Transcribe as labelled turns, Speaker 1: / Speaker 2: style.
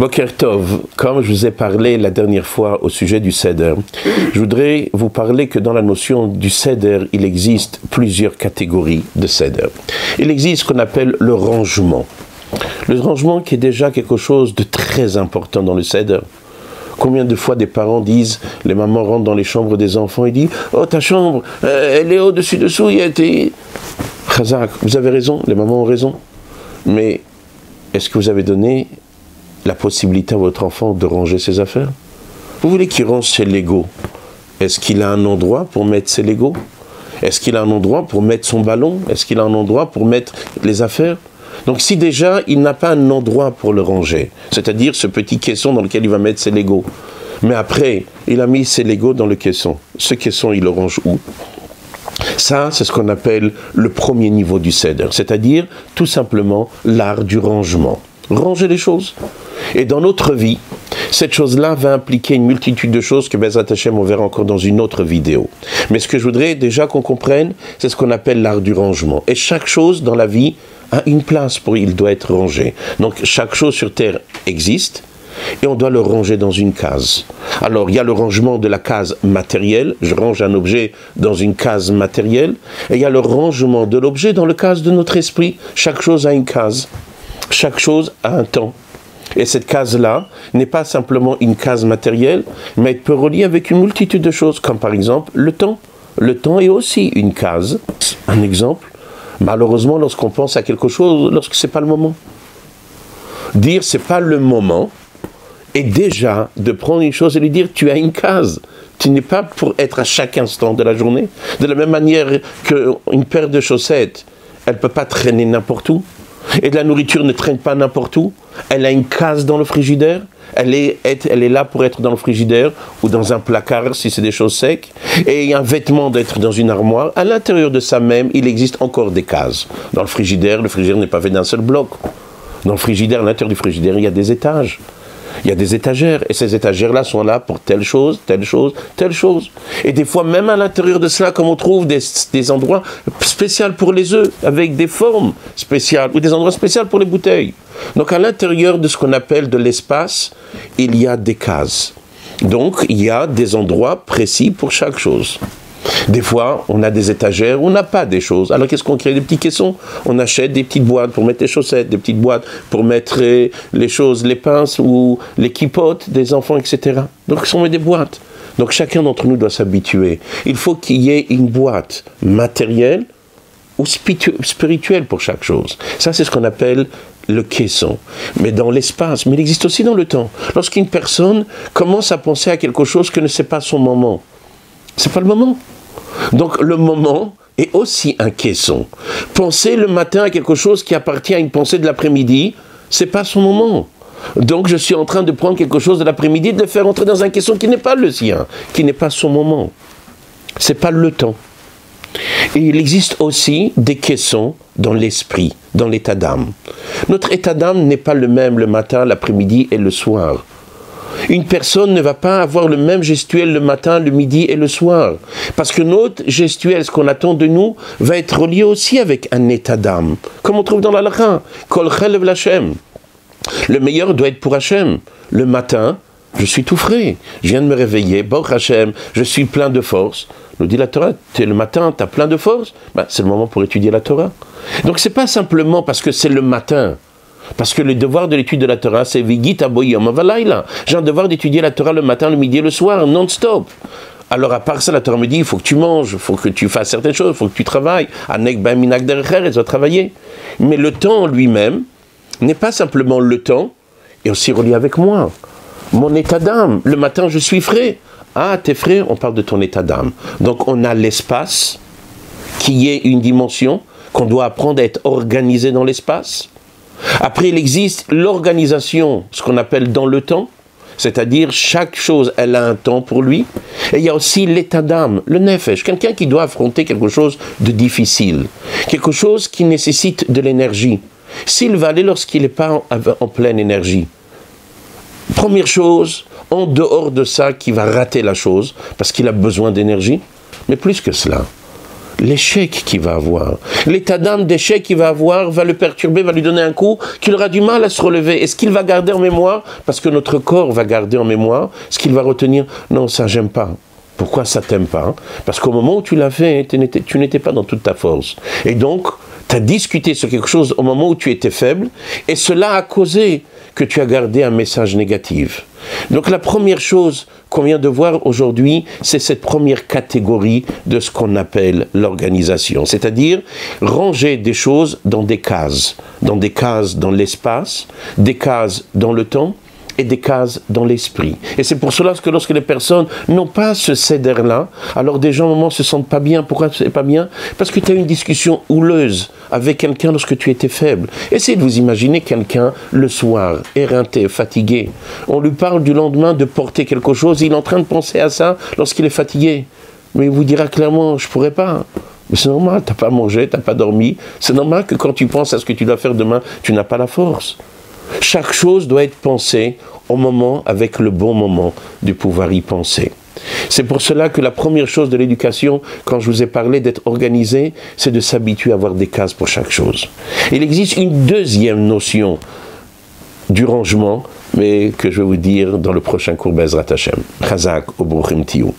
Speaker 1: Boker Tov, comme je vous ai parlé la dernière fois au sujet du Seder, je voudrais vous parler que dans la notion du Seder, il existe plusieurs catégories de Seder. Il existe ce qu'on appelle le rangement. Le rangement qui est déjà quelque chose de très important dans le Seder. Combien de fois des parents disent, les mamans rentrent dans les chambres des enfants et disent « Oh, ta chambre, elle est au-dessus dessous, il y a été... » Chazak, vous avez raison, les mamans ont raison. Mais est-ce que vous avez donné la possibilité à votre enfant de ranger ses affaires? Vous voulez qu'il range ses Legos? Est-ce qu'il a un endroit pour mettre ses Legos? Est-ce qu'il a un endroit pour mettre son ballon? Est-ce qu'il a un endroit pour mettre les affaires? Donc si déjà il n'a pas un endroit pour le ranger, c'est-à-dire ce petit caisson dans lequel il va mettre ses Legos, mais après il a mis ses Legos dans le caisson, ce caisson il le range où? Ça, c'est ce qu'on appelle le premier niveau du Seder, c'est-à-dire tout simplement l'art du rangement. Ranger les choses. Et dans notre vie, cette chose-là va impliquer une multitude de choses que Bezrat Hashem on verra encore dans une autre vidéo. Mais ce que je voudrais déjà qu'on comprenne, c'est ce qu'on appelle l'art du rangement. Et chaque chose dans la vie a une place pour il doit être rangé. Donc chaque chose sur terre existe et on doit le ranger dans une case. Alors il y a le rangement de la case matérielle, je range un objet dans une case matérielle, et il y a le rangement de l'objet dans le case de notre esprit. Chaque chose a une case, chaque chose a un temps. Et cette case-là n'est pas simplement une case matérielle, mais elle peut relier avec une multitude de choses, comme par exemple le temps. Le temps est aussi une case. Un exemple, malheureusement, lorsqu'on pense à quelque chose, lorsque ce n'est pas le moment. Dire c'est pas le moment, et déjà de prendre une chose et lui dire tu as une case. Tu n'es pas pour être à chaque instant de la journée. De la même manière qu'une paire de chaussettes, elle ne peut pas traîner n'importe où. Et de la nourriture ne traîne pas n'importe où. Elle a une case dans le frigidaire. Elle est là pour être dans le frigidaire ou dans un placard si c'est des choses secs. Et un vêtement d'être dans une armoire. À l'intérieur de ça même, il existe encore des cases. Dans le frigidaire n'est pas fait d'un seul bloc. Dans le frigidaire, à l'intérieur du frigidaire, il y a des étages. Il y a des étagères, et ces étagères-là sont là pour telle chose, telle chose, telle chose. Et des fois, même à l'intérieur de cela, comme on trouve des endroits spéciaux pour les œufs, avec des formes spéciales, ou des endroits spéciaux pour les bouteilles. Donc à l'intérieur de ce qu'on appelle de l'espace, il y a des cases. Donc il y a des endroits précis pour chaque chose. Des fois, on a des étagères où on n'a pas des choses. Alors qu'est-ce qu'on crée? Des petits caissons. On achète des petites boîtes pour mettre les chaussettes, des petites boîtes pour mettre les choses, les pinces ou les kippotes des enfants, etc. Donc on met des boîtes. Donc chacun d'entre nous doit s'habituer. Il faut qu'il y ait une boîte matérielle ou spirituelle pour chaque chose. Ça, c'est ce qu'on appelle le caisson. Mais dans l'espace, mais il existe aussi dans le temps. Lorsqu'une personne commence à penser à quelque chose que ne c'est pas son moment, c'est pas le moment. Donc le moment est aussi un caisson. Penser le matin à quelque chose qui appartient à une pensée de l'après-midi, c'est pas son moment. Donc je suis en train de prendre quelque chose de l'après-midi et de le faire entrer dans un caisson qui n'est pas le sien, qui n'est pas son moment. C'est pas le temps. Et il existe aussi des caissons dans l'esprit, dans l'état d'âme. Notre état d'âme n'est pas le même le matin, l'après-midi et le soir. Une personne ne va pas avoir le même gestuel le matin, le midi et le soir. Parce que notre gestuel, ce qu'on attend de nous, va être relié aussi avec un état d'âme. Comme on trouve dans la Lacha, Kol Chelev l'Hashem. Le meilleur doit être pour Hachem. Le matin, je suis tout frais. Je viens de me réveiller, Baruch Hachem, je suis plein de force. Nous dit la Torah, le matin, tu as plein de force. Ben, c'est le moment pour étudier la Torah. Donc c'est pas simplement parce que c'est le matin. Parce que le devoir de l'étude de la Torah, c'est Vigita Boyom Avalayla. J'ai un devoir d'étudier la Torah le matin, le midi et le soir, non-stop. Alors à part ça, la Torah me dit, il faut que tu manges, il faut que tu fasses certaines choses, il faut que tu travailles. Anek ben minak derrière, elle doit travailler. Mais le temps lui-même n'est pas simplement le temps, et aussi relié avec moi. Mon état d'âme, le matin je suis frais. Ah, t'es frais, on parle de ton état d'âme. Donc on a l'espace, qui est une dimension, qu'on doit apprendre à être organisé dans l'espace. Après, il existe l'organisation, ce qu'on appelle dans le temps, c'est-à-dire chaque chose, elle a un temps pour lui. Et il y a aussi l'état d'âme, le nefesh, quelqu'un qui doit affronter quelque chose de difficile, quelque chose qui nécessite de l'énergie. S'il va aller lorsqu'il n'est pas en pleine énergie, première chose, en dehors de ça, qui va rater la chose, parce qu'il a besoin d'énergie, mais plus que cela, l'échec qu'il va avoir. L'état d'âme d'échec qu'il va avoir va le perturber, va lui donner un coup, qu'il aura du mal à se relever. Est-ce qu'il va garder en mémoire? Parce que notre corps va garder en mémoire. Est-ce qu'il va retenir? Non, ça j'aime pas. Pourquoi ça t'aime pas? Parce qu'au moment où tu l'as fait, tu n'étais pas dans toute ta force. Et donc, tu as discuté sur quelque chose au moment où tu étais faible, et cela a causé que tu as gardé un message négatif. Donc la première chose qu'on vient de voir aujourd'hui, c'est cette première catégorie de ce qu'on appelle l'organisation. C'est-à-dire ranger des choses dans des cases dans l'espace, des cases dans le temps, et des cases dans l'esprit. Et c'est pour cela que lorsque les personnes n'ont pas ce céder-là, alors des gens au moment se sentent pas bien. Pourquoi c'est pas bien? Parce que tu as eu une discussion houleuse avec quelqu'un lorsque tu étais faible. Essayez de vous imaginer quelqu'un le soir, éreinté, fatigué. On lui parle du lendemain de porter quelque chose, il est en train de penser à ça lorsqu'il est fatigué. Mais il vous dira clairement, je pourrais pas. Mais c'est normal, tu n'as pas mangé, tu n'as pas dormi. C'est normal que quand tu penses à ce que tu dois faire demain, tu n'as pas la force. Chaque chose doit être pensée au moment, avec le bon moment de pouvoir y penser. C'est pour cela que la première chose de l'éducation, quand je vous ai parlé d'être organisé, c'est de s'habituer à avoir des cases pour chaque chose. Il existe une deuxième notion du rangement, mais que je vais vous dire dans le prochain cours Bezrat Hashem. Chazak, Obruchim Tiyou.